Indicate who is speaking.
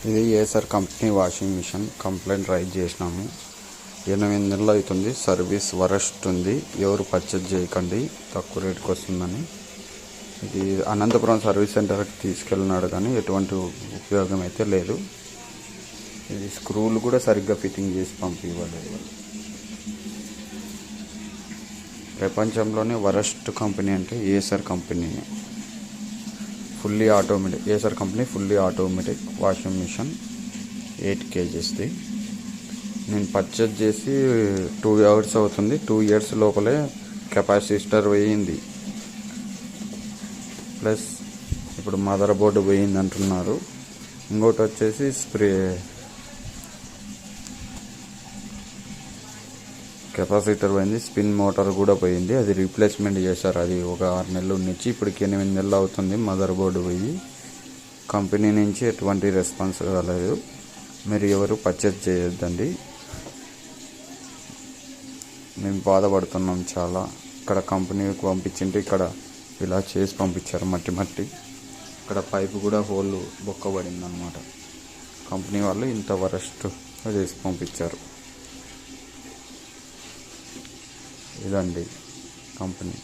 Speaker 1: ఇది Acer company washing machine complaint raise చేసినాము. 8 నెలలు అవుతుంది. సర్వీస్ వరస్ట్ ఉంది. ఎవరు పర్చేజ్ చేయకండి, తక్కువ రేటుకి వస్తుందని. ఇది అనంతపురం సర్వీస్ సెంటర్కి తీసుకెళ్ళినాడు కానీ ఎటువంటి ఉపయోగం అయితే లేదు. ఇది స్క్రూలు కూడా సరిగ్గా ఫిట్టింగ్ చేసి పంపివ్వలేదు. ప్రపంచంలోనే వరస్ట్ కంపెనీ అంటే ఏసర్ కంపెనీనే. Fully automatic Acer company fully automatic washing machine 8 kgsది. నేను పర్చేజ్ చేసి 2 years అవుతుంది. 2 years లోపలే కెపాసిటర్ పోయింది, ప్లస్ ఇప్పుడు మదర్ బోర్డు పోయింది అంటున్నారు. ఇంకోటి వచ్చేసి కెపాసిటర్ పోయింది, స్పిన్ మోటార్ కూడా పోయింది. అది రీప్లేస్మెంట్ చేశారు. అది ఒక 6 నెలలు నుంచి ఇప్పటికి 8 నెలలు అవుతుంది మదర్ బోర్డు పోయి. కంపెనీ నుంచి ఎటువంటి రెస్పాన్స్ రాలేదు. మీరు ఎవరు పర్చేజ్ చేయొద్దండి. మేము బాధపడుతున్నాం చాలా. ఇక్కడ కంపెనీకి పంపించింటే ఇక్కడ ఇలా చేసి పంపించారు, మట్టి. ఇక్కడ పైపు కూడా హోల్ బొక్కబడింది అన్నమాట. కంపెనీ వాళ్ళు ఇంత వరస్ట్గా చేసి పంపించారు. ఇదండి కంపెనీ.